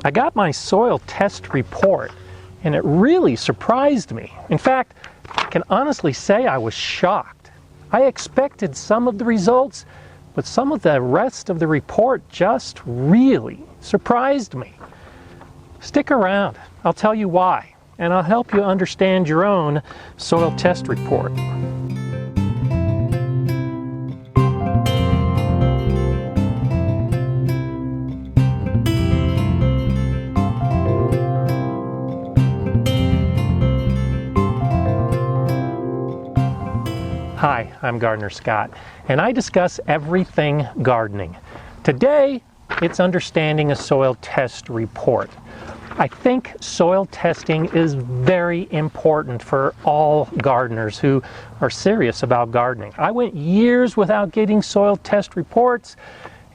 I got my soil test report and it really surprised me. In fact, I can honestly say I was shocked. I expected some of the results, but some of the rest of the report just really surprised me. Stick around, I'll tell you why, and I'll help you understand your own soil test report. Hi, I'm Gardener Scott, and I discuss everything gardening. Today, it's understanding a soil test report. I think soil testing is very important for all gardeners who are serious about gardening. I went years without getting soil test reports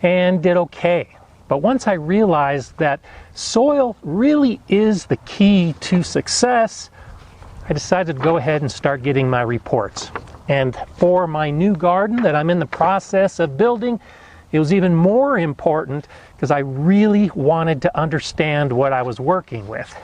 and did okay. But once I realized that soil really is the key to success, I decided to go ahead and start getting my reports. And for my new garden that I'm in the process of building, it was even more important because I really wanted to understand what I was working with.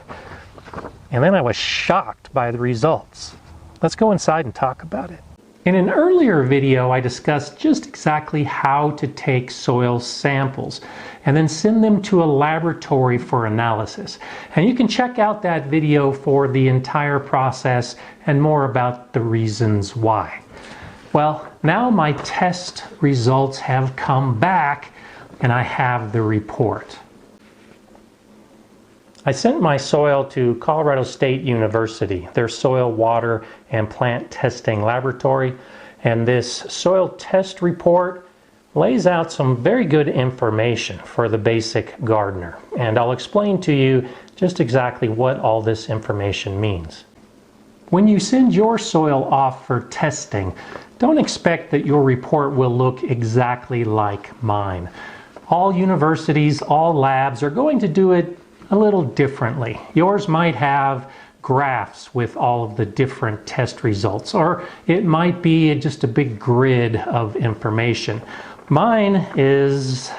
And then I was shocked by the results. Let's go inside and talk about it. In an earlier video, I discussed just exactly how to take soil samples and then send them to a laboratory for analysis. And you can check out that video for the entire process and more about the reasons why. Well, now my test results have come back and I have the report. I sent my soil to Colorado State University, their soil, water, and plant testing laboratory, and this soil test report lays out some very good information for the basic gardener. And I'll explain to you just exactly what all this information means. When you send your soil off for testing, don't expect that your report will look exactly like mine. All universities, all labs are going to do it a little differently. Yours might have graphs with all of the different test results, or it might be just a big grid of information. Mine is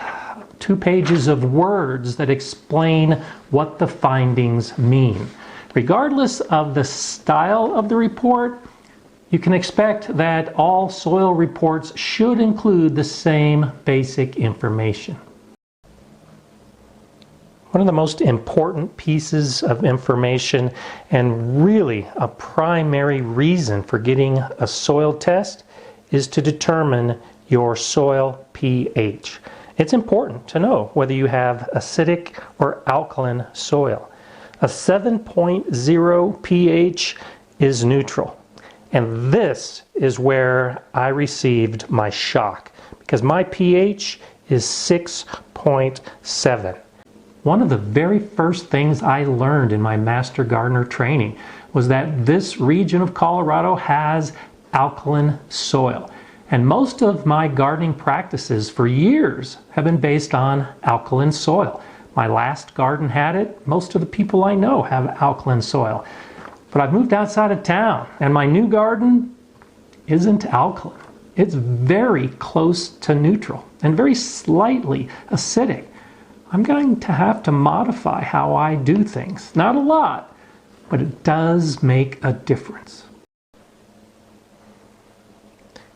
2 pages of words that explain what the findings mean. Regardless of the style of the report, you can expect that all soil reports should include the same basic information. One of the most important pieces of information, and really a primary reason for getting a soil test, is to determine your soil pH. It's important to know whether you have acidic or alkaline soil. A 7.0 pH is neutral. And this is where I received my shock, because my pH is 6.7. One of the very first things I learned in my Master Gardener training was that this region of Colorado has alkaline soil. And most of my gardening practices for years have been based on alkaline soil. My last garden had it. Most of the people I know have alkaline soil. But I've moved outside of town, and my new garden isn't alkaline. It's very close to neutral and very slightly acidic. I'm going to have to modify how I do things. Not a lot, but it does make a difference.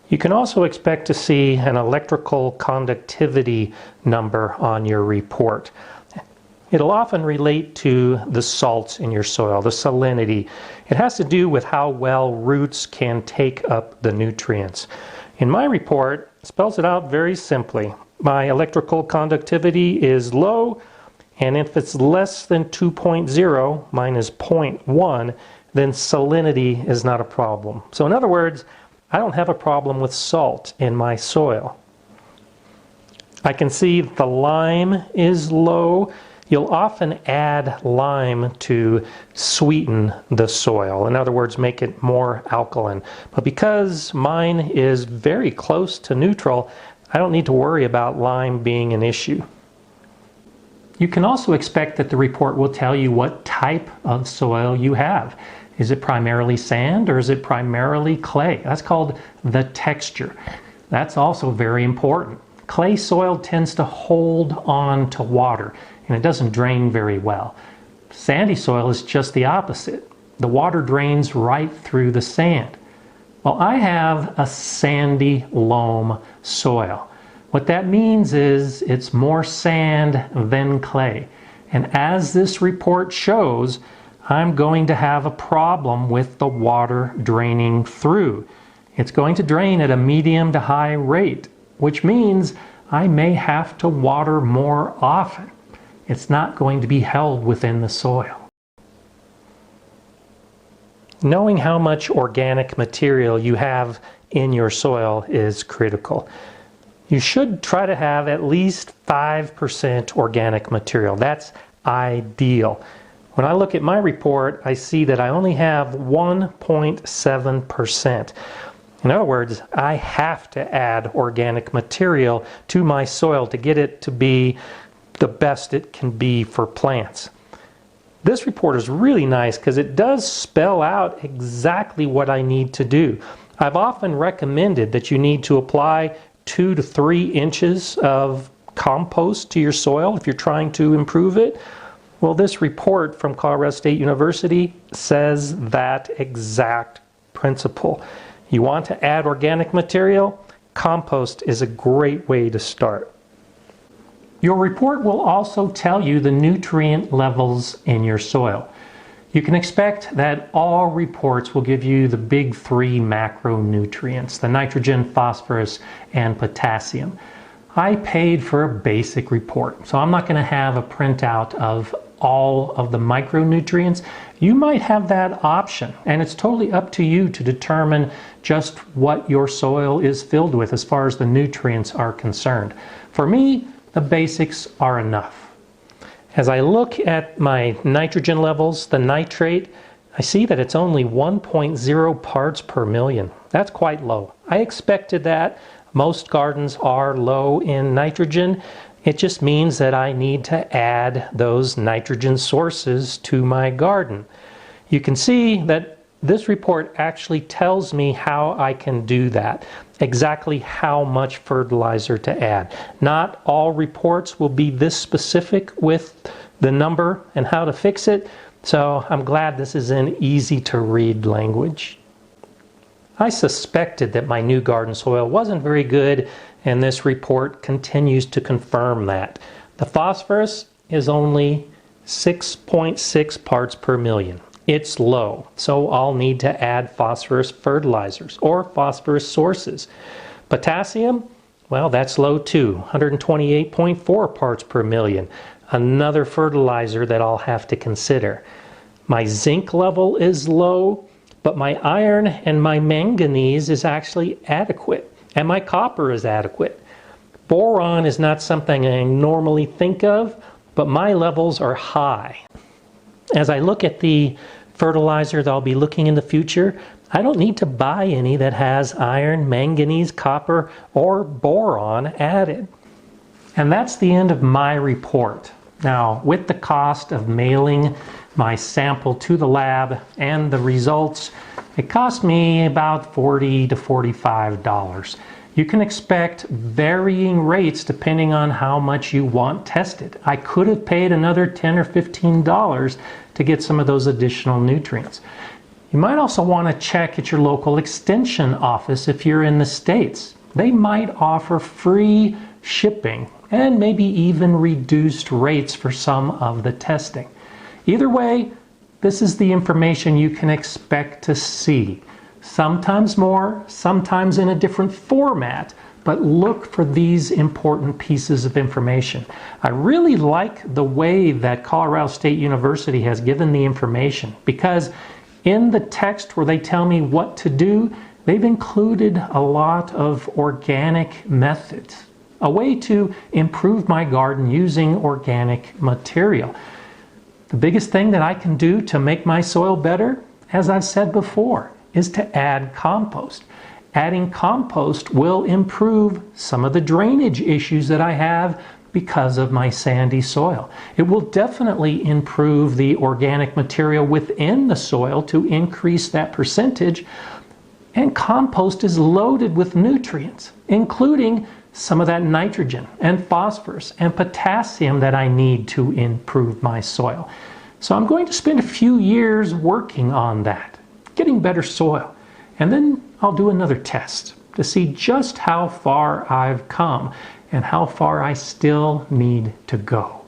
You can also expect to see an electrical conductivity number on your report. It'll often relate to the salts in your soil, the salinity. It has to do with how well roots can take up the nutrients. In my report, it spells it out very simply. My electrical conductivity is low, and if it's less than 2.0, mine is 0.1, then salinity is not a problem. So in other words, I don't have a problem with salt in my soil. I can see the lime is low. You'll often add lime to sweeten the soil. In other words, make it more alkaline. But because mine is very close to neutral, I don't need to worry about lime being an issue. You can also expect that the report will tell you what type of soil you have. Is it primarily sand or is it primarily clay? That's called the texture. That's also very important. Clay soil tends to hold on to water and it doesn't drain very well. Sandy soil is just the opposite. The water drains right through the sand. Well, I have a sandy loam soil. What that means is it's more sand than clay. And as this report shows, I'm going to have a problem with the water draining through. It's going to drain at a medium to high rate, which means I may have to water more often. It's not going to be held within the soil. Knowing how much organic material you have in your soil is critical. You should try to have at least 5% organic material. That's ideal. When I look at my report, I see that I only have 1.7%. In other words, I have to add organic material to my soil to get it to be the best it can be for plants. This report is really nice because it does spell out exactly what I need to do. I've often recommended that you need to apply 2 to 3 inches of compost to your soil if you're trying to improve it. Well, this report from Colorado State University says that exact principle. You want to add organic material? Compost is a great way to start. Your report will also tell you the nutrient levels in your soil. You can expect that all reports will give you the big 3 macronutrients, the nitrogen, phosphorus, and potassium. I paid for a basic report, so I'm not going to have a printout of all of the micronutrients. You might have that option, and it's totally up to you to determine just what your soil is filled with as far as the nutrients are concerned. For me, the basics are enough. As I look at my nitrogen levels, the nitrate, I see that it's only 1.0 parts per million. That's quite low. I expected that. Most gardens are low in nitrogen. It just means that I need to add those nitrogen sources to my garden. You can see that this report actually tells me how I can do that, exactly how much fertilizer to add. Not all reports will be this specific with the number and how to fix it, so I'm glad this is in easy to read language. I suspected that my new garden soil wasn't very good, and this report continues to confirm that. The phosphorus is only 6.6 parts per million. It's low, so I'll need to add phosphorus fertilizers or phosphorus sources. Potassium, well, that's low too, 128.4 parts per million. Another fertilizer that I'll have to consider. My zinc level is low, but my iron and my manganese is actually adequate, and my copper is adequate. Boron is not something I normally think of, but my levels are high. As I look at the fertilizer that I'll be looking in the future, I don't need to buy any that has iron, manganese, copper, or boron added. And that's the end of my report. Now, with the cost of mailing my sample to the lab and the results, it cost me about $40 to $45. You can expect varying rates depending on how much you want tested. I could have paid another $10 or $15 to get some of those additional nutrients. You might also want to check at your local extension office if you're in the States. They might offer free shipping and maybe even reduced rates for some of the testing. Either way, this is the information you can expect to see. Sometimes more, sometimes in a different format, but look for these important pieces of information. I really like the way that Colorado State University has given the information, because in the text where they tell me what to do, they've included a lot of organic methods, a way to improve my garden using organic material. The biggest thing that I can do to make my soil better, as I've said before, is to add compost. Adding compost will improve some of the drainage issues that I have because of my sandy soil. It will definitely improve the organic material within the soil to increase that percentage. And compost is loaded with nutrients, including some of that nitrogen and phosphorus and potassium that I need to improve my soil. So I'm going to spend a few years working on that, getting better soil. And then I'll do another test to see just how far I've come and how far I still need to go.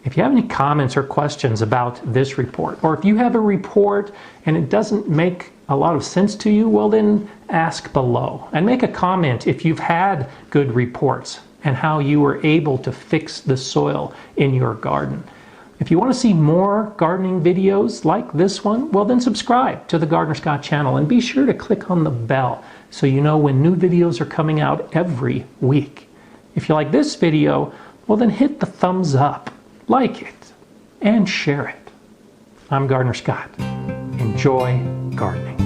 If you have any comments or questions about this report, or if you have a report and it doesn't make a lot of sense to you, well then ask below and make a comment if you've had good reports and how you were able to fix the soil in your garden. If you want to see more gardening videos like this one, well then subscribe to the Gardener Scott channel and be sure to click on the bell so you know when new videos are coming out every week. If you like this video, well then hit the thumbs up, like it, and share it. I'm Gardener Scott. Enjoy gardening.